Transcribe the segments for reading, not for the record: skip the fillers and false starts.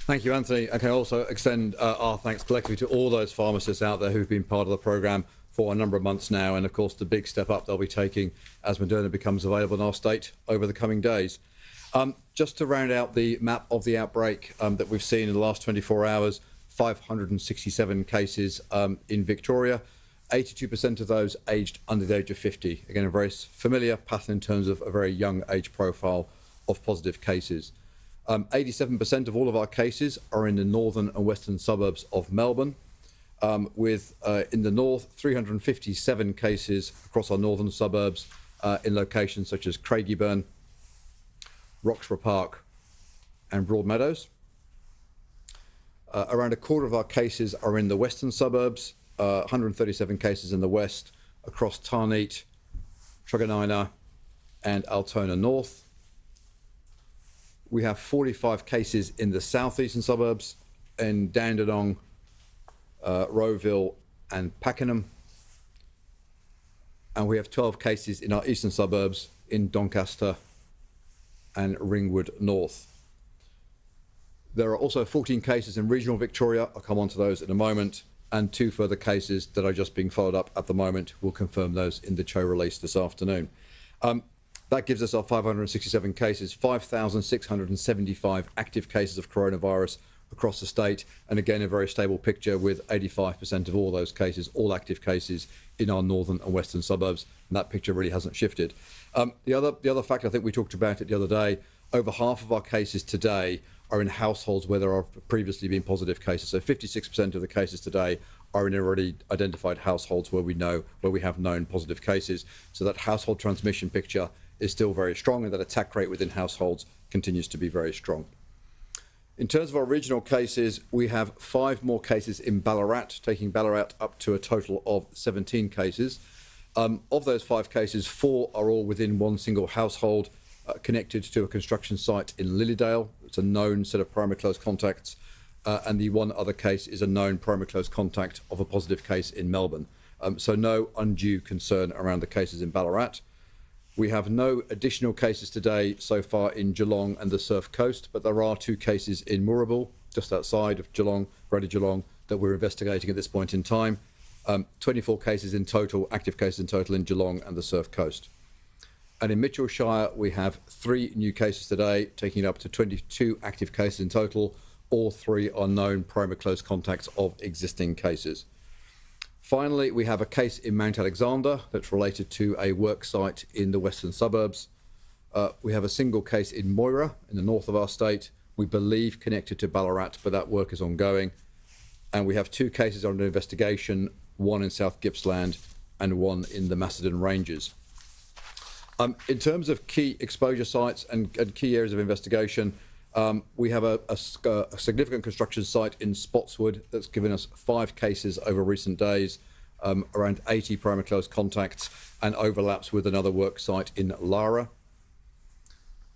Thank you, Anthony. I can also extend our thanks collectively to all those pharmacists out there who've been part of the programme for a number of months now, and of course the big step up they'll be taking as Moderna becomes available in our state over the coming days. Just to round out the map of the outbreak that we've seen in the last 24 hours, 567 cases in Victoria, 82% of those aged under the age of 50. Again, a very familiar pattern in terms of a very young age profile of positive cases. 87% of all of our cases are in the northern and western suburbs of Melbourne, with in the north 357 cases across our northern suburbs in locations such as Craigieburn, Roxburgh Park and Broadmeadows. Around a quarter of our cases are in the western suburbs, 137 cases in the west across Tarneet, Truganina and Altona North. We have 45 cases in the southeastern suburbs in Dandenong, Rowville and Pakenham. And we have 12 cases in our eastern suburbs in Doncaster and Ringwood North. There are also 14 cases in regional Victoria. I'll come on to those in a moment. And 2 further cases that are just being followed up at the moment. We'll confirm those in the CHO release this afternoon. That gives us our 567 cases, 5,675 active cases of coronavirus across the state. And again, a very stable picture with 85% of all those cases, all active cases in our northern and western suburbs. And that picture really hasn't shifted. The other fact, I think we talked about it the other day, over half of our cases today are in households where there have previously been positive cases. So 56% of the cases today are in already identified households where we have known positive cases. So that household transmission picture is still very strong, and that attack rate within households continues to be very strong. In terms of our regional cases, we have 5 more cases in Ballarat, taking Ballarat up to a total of 17 cases. Of those 5 cases, 4 are all within one single household, connected to a construction site in Lilydale. It's a known set of primary close contacts, and the one other case is a known primary close contact of a positive case in Melbourne. So no undue concern around the cases in Ballarat. We have no additional cases today so far in Geelong and the Surf Coast, but there are 2 cases in Moorabool, just outside of Geelong, Greater Geelong, that we're investigating at this point in time. 24 cases in total, active cases in total in Geelong and the Surf Coast. And in Mitchell Shire, we have 3 new cases today, taking it up to 22 active cases in total. All 3 are known primary close contacts of existing cases. Finally, we have a case in Mount Alexander that's related to a work site in the western suburbs. We have a single case in Moira, in the north of our state, we believe connected to Ballarat, but that work is ongoing. And we have 2 cases under investigation, 1 in South Gippsland and 1 in the Macedon Ranges. In terms of key exposure sites and key areas of investigation, we have a significant construction site in Spotswood that's given us 5 cases over recent days, around 80 primary close contacts, and overlaps with another work site in Lara.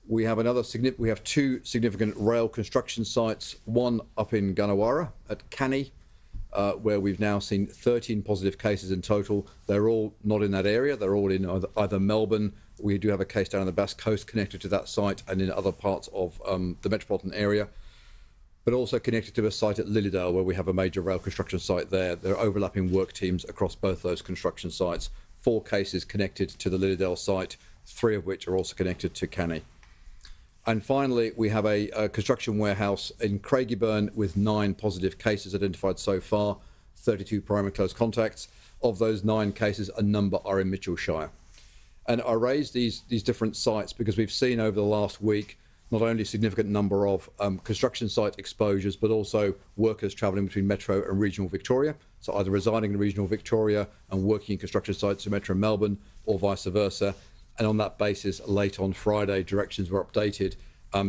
We have 2 significant rail construction sites, one up in Gunnawara at Canny, where we've now seen 13 positive cases in total. They're all not in that area. They're all in either Melbourne. We do have a case down on the Bass Coast connected to that site and in other parts of the metropolitan area, but also connected to a site at Lilydale where we have a major rail construction site there. There are overlapping work teams across both those construction sites. 4 cases connected to the Lilydale site, 3 of which are also connected to Canny. And finally, we have a construction warehouse in Craigieburn with 9 positive cases identified so far, 32 primary close contacts. Of those 9 cases, a number are in Mitchell Shire. And I raise these different sites because we've seen over the last week not only a significant number of construction site exposures, but also workers travelling between Metro and regional Victoria. So either residing in regional Victoria and working in construction sites in Metro Melbourne or vice versa. And on that basis, late on Friday, directions were updated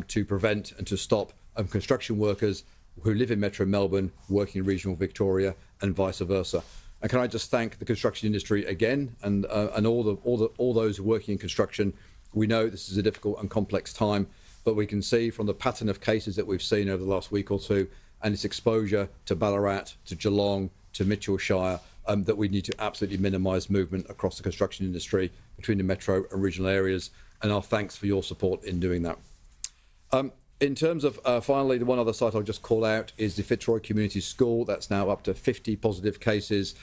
to prevent and to stop construction workers who live in Metro Melbourne working in regional Victoria and vice versa. And can I just thank the construction industry again and all those working in construction. We know this is a difficult and complex time, but we can see from the pattern of cases that we've seen over the last week or two and its exposure to Ballarat, to Geelong, to Mitchell Shire, that we need to absolutely minimise movement across the construction industry between the metro and regional areas. And our thanks for your support in doing that. In terms of, finally, the one other site I'll just call out is the Fitzroy Community School. That's now up to 50 positive cases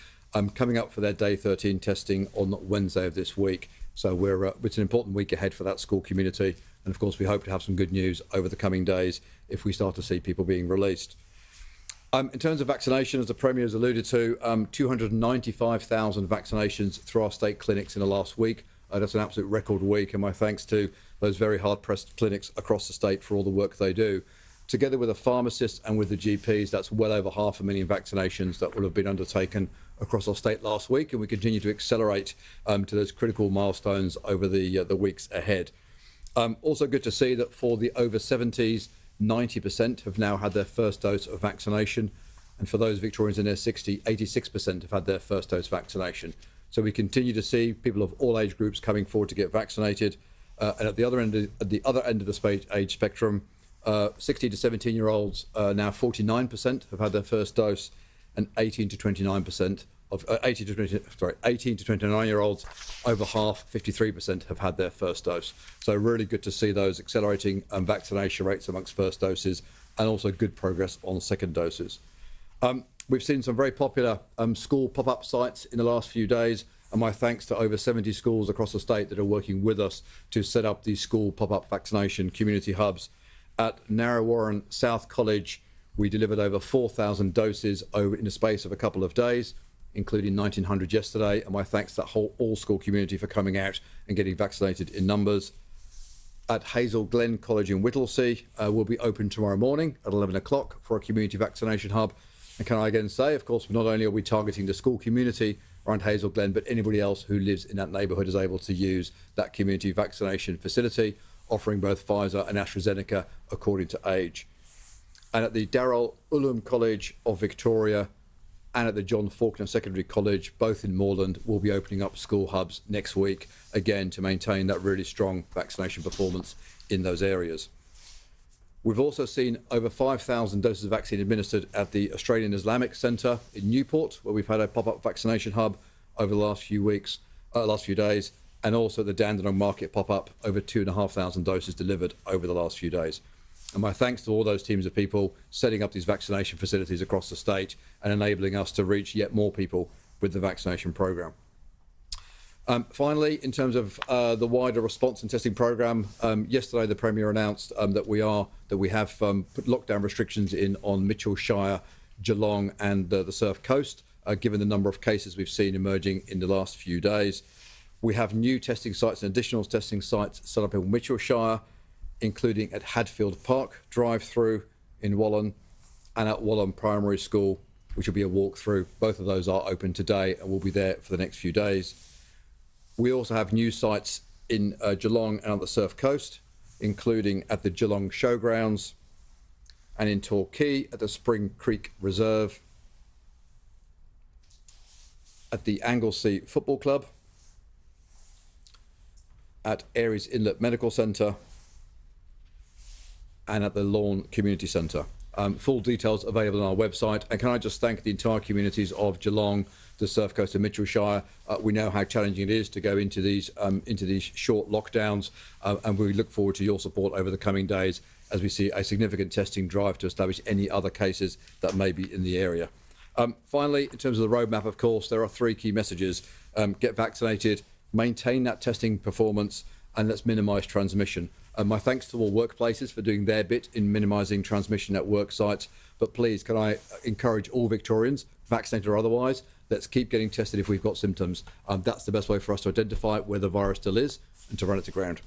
coming up for their day 13 testing on Wednesday of this week. So it's an important week ahead for that school community. And of course, we hope to have some good news over the coming days if we start to see people being released. In terms of vaccination, as the Premier has alluded to, 295,000 vaccinations through our state clinics in the last week. That's an absolute record week, and my thanks to those very hard-pressed clinics across the state for all the work they do. Together with the pharmacists and with the GPs, that's well over 500,000 vaccinations that will have been undertaken across our state last week, and we continue to accelerate to those critical milestones over the weeks ahead. Also good to see that for the over 70s, 90% have now had their first dose of vaccination, and for those Victorians in their 60s, 86% have had their first dose vaccination. So we continue to see people of all age groups coming forward to get vaccinated. And at the other end of the age spectrum, 16 to 17-year-olds now 49% have had their first dose, and 18 to 29-year-olds, over half, 53%, have had their first dose. So really good to see those accelerating vaccination rates amongst first doses, and also good progress on second doses. We've seen some very popular school pop-up sites in the last few days, and my thanks to over 70 schools across the state that are working with us to set up these school pop-up vaccination community hubs. At Narre South College, we delivered over 4,000 doses in the space of a couple of days, including 1,900 yesterday, and my thanks to that whole all-school community for coming out and getting vaccinated in numbers. At Hazel Glen College in Whittlesea, will be open tomorrow morning at 11 o'clock for a community vaccination hub. And can I again say, of course, not only are we targeting the school community around Hazel Glen, but anybody else who lives in that neighbourhood is able to use that community vaccination facility, offering both Pfizer and AstraZeneca according to age. And at the Darrell Ullum College of Victoria and at the John Faulkner Secondary College, both in Moreland, we'll be opening up school hubs next week, again, to maintain that really strong vaccination performance in those areas. We've also seen over 5,000 doses of vaccine administered at the Australian Islamic Centre in Newport, where we've had a pop-up vaccination hub over the last few days, and also the Dandenong Market pop-up, over 2,500 doses delivered over the last few days. And my thanks to all those teams of people setting up these vaccination facilities across the state and enabling us to reach yet more people with the vaccination programme. Finally, in terms of the wider response and testing programme, yesterday the Premier announced that we have put lockdown restrictions in on Mitchell Shire, Geelong and the Surf Coast, given the number of cases we've seen emerging in the last few days. We have new testing sites and additional testing sites set up in Mitchell Shire, including at Hadfield Park, drive-thru in Wallan, and at Wallan Primary School, which will be a walk-through. Both of those are open today and will be there for the next few days. We also have new sites in Geelong and on the Surf Coast, including at the Geelong Showgrounds and in Torquay at the Spring Creek Reserve, at the Anglesea Football Club, at Aireys Inlet Medical Centre, and at the Lorne Community Centre. Full details available on our website. And can I just thank the entire communities of Geelong, the Surf Coast and Mitchell Shire. We know how challenging it is to go into these short lockdowns, and we look forward to your support over the coming days as we see a significant testing drive to establish any other cases that may be in the area. Finally, in terms of the roadmap, of course, there are three key messages. Get vaccinated, maintain that testing performance, and let's minimise transmission. My thanks to all workplaces for doing their bit in minimising transmission at work sites. But please, can I encourage all Victorians, vaccinated or otherwise, let's keep getting tested if we've got symptoms. That's the best way for us to identify where the virus still is and to run it to ground.